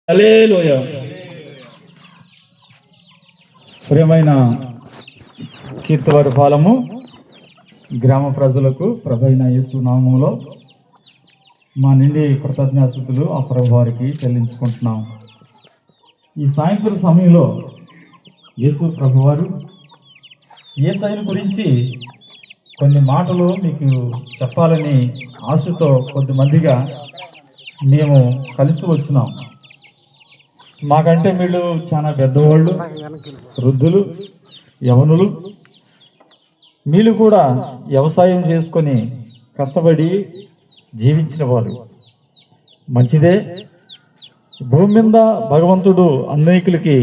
హల్లెలూయా. ప్రియమైన కీర్తివారి ఫలము గ్రామ ప్రజలకు ప్రభువైన యేసు నామములో మా నిండి కృతజ్ఞాస్తుతులు ఆ ప్రభు వారికి చెల్లించుకుంటున్నాం. ఈ సాయంత్రం సమయంలో యేసు ప్రభువారు యేసయ్యను గురించి కొన్ని మాటలు మీకు చెప్పాలని ఆశతో కొద్దిమందిగా మేము కలిసి వచ్చినాం. మాకంటే వీళ్ళు చాలా పెద్దవాళ్ళు, వృద్ధులు, యవనులు. వీళ్ళు కూడా వ్యవసాయం చేసుకొని కష్టపడి జీవించిన వారు. మంచిదే. భూమి మీద భగవంతుడు అనేకులకి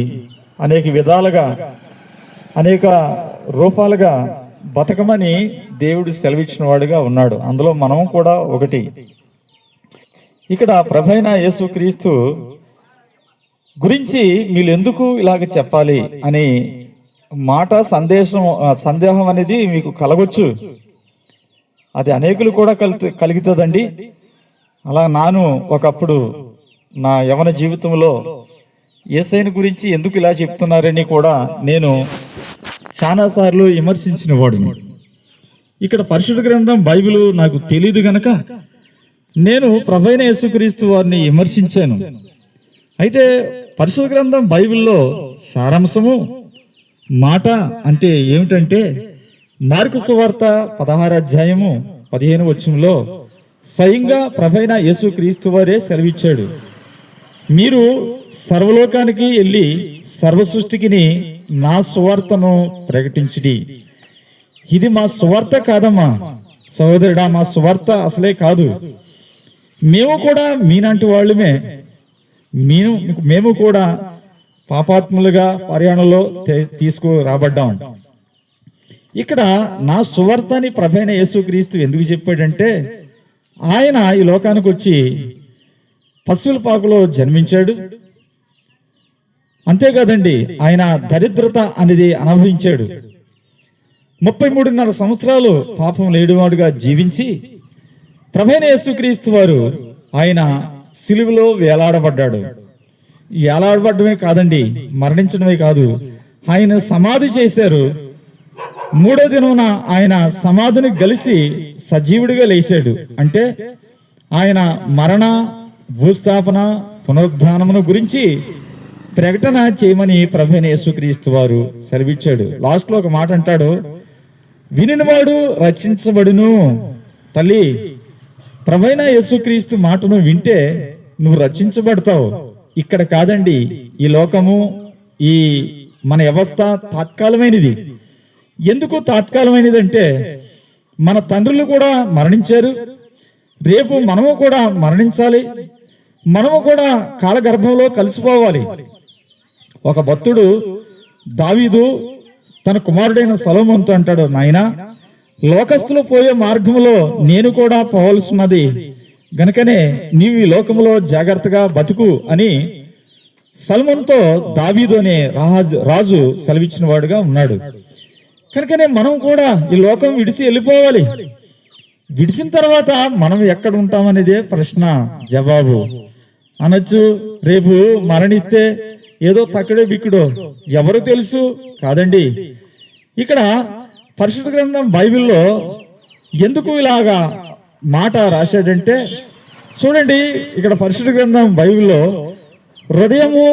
అనేక విధాలుగా అనేక రూపాలుగా బతకమని దేవుడు సెలవిచ్చిన వాడుగా ఉన్నాడు. అందులో మనం కూడా ఒకటి. ఇక్కడ ప్రభువైన యేసుక్రీస్తు గురించి వీళ్ళు ఎందుకు ఇలాగ చెప్పాలి అని మాట సందేహం అనేది మీకు కలగొచ్చు. అది అనేకులు కూడా కలుగుతుందండి. అలా నాను ఒకప్పుడు నా యవన జీవితంలో యేసయ్యను గురించి ఎందుకు ఇలా చెప్తున్నారని కూడా నేను చాలాసార్లు విమర్శించిన వాడిని. ఇక్కడ పరిశుద్ధ గ్రంథం బైబిల్ నాకు తెలియదు గనక నేను ప్రభువైన యేసుక్రీస్తు వారిని విమర్శించాను. అయితే పరిశుద్ధ గ్రంథం బైబిల్లో సారాంశము మాట అంటే ఏమిటంటే మార్కు సువార్త 16వ అధ్యాయము 15వ వచనంలో స్వయంగా ప్రభువైన యేసుక్రీస్తు వారే సెలవిచ్చాడు, మీరు సర్వలోకానికి వెళ్ళి సర్వ సృష్టికి నా సువార్తను ప్రకటించుడి. ఇది మా సువార్త కాదమ్మా సహోదరుడా, మా సువార్త అసలే కాదు. మేము కూడా మీలాంటి వాళ్ళమే. మేము కూడా పాపాత్ములుగా పర్యాణంలో తీసుకురాబడ్డాం. ఇక్కడ నా సువార్తని ప్రభువైన యేసుక్రీస్తు ఎందుకు చెప్పాడంటే ఆయన ఈ లోకానికి వచ్చి పశువుల పాకలో జన్మించాడు. అంతేకాదండి, ఆయన దరిద్రత అనేది అనుభవించాడు. 33.5 సంవత్సరాలు పాపం లేనివాడుగా జీవించి ప్రభువైన యేసుక్రీస్తు వారు ఆయన సిలువలో వేలాడబడ్డాడు. వేలాడబడ్డమే కాదండి, మరణించడమే కాదు, ఆయన సమాధి చేశారు. 3వ దినమున ఆయన సమాధిని కలిసి సజీవుడిగా లేచాడు. అంటే ఆయన మరణ, భూస్థాపన, పునరుద్ధానమును గురించి ప్రకటన చేయమని ప్రభువైన యేసుక్రీస్తు వారు సెలవిచ్చాడు. లాస్ట్ లో ఒక మాట అంటాడు, వినినవాడు రక్షించబడును. తల్లి, ప్రభువైన యేసుక్రీస్తు మాటను వింటే నువ్వు రక్షించబడతావు. ఇక్కడ కాదండి, ఈ లోకము, ఈ మన వ్యవస్థ తాత్కాలమైనది. ఎందుకు తాత్కాలమైనది అంటే మన తండ్రులు కూడా మరణించారు, రేపు మనము కూడా మరణించాలి, మనము కూడా కాలగర్భంలో కలిసిపోవాలి. ఒక భక్తుడు దావీదు తన కుమారుడైన సొలొమోనుతో అంటాడు, నాయనా, లోకస్తులు పోయే మార్గంలో నేను కూడా పోవలసినది గనుకనే నీవు ఈ లోకంలో జాగ్రత్తగా బతుకు అని సొలొమోనుతో దావీదు అనే రాజు సెలవిచ్చిన వాడుగా ఉన్నాడు. కనుకనే మనం కూడా ఈ లోకం విడిచి వెళ్ళిపోవాలి. విడిచిన తర్వాత మనం ఎక్కడ ఉంటామనేదే ప్రశ్న జవాబు. అనొచ్చు, రేపు మరణిస్తే ఏదో తక్కడే బిక్కుడో ఎవరు తెలుసు. కాదండి, ఇక్కడ పరిశుద్ధ గ్రంథం బైబిల్లో ఎందుకు ఇలాగా మాట రాశాడంటే చూడండి, ఇక్కడ పరిశుద్ధ గ్రంథం బైబిల్లో హృదయము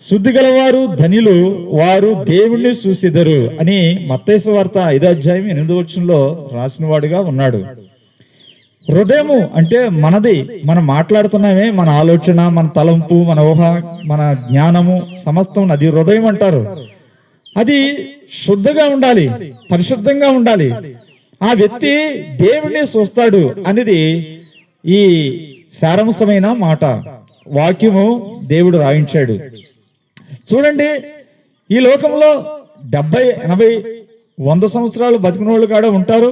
శుద్ధి గలవారు ధనిలు, వారు దేవుణ్ణి చూసిదరు అని మత్తయి సువార్త 5వ అధ్యాయం 8వ వచనంలో రాసిన వాడుగా ఉన్నాడు. హృదయము అంటే మనది, మనం మాట్లాడుతున్నామే, మన ఆలోచన, మన తలంపు, మన ఊహ, మన జ్ఞానము సమస్తం అది హృదయం అంటారు. అది శుద్ధంగా ఉండాలి, పరిశుద్ధంగా ఉండాలి. ఆ వ్యక్తి దేవుణ్ణి చూస్తాడు అనేది ఈ సారాంశమైన మాట. వాక్యము దేవుడు రాయించాడు. చూడండి, ఈ లోకంలో 70, 80, 100 సంవత్సరాలు బతికిన వాళ్ళు కూడా ఉంటారు.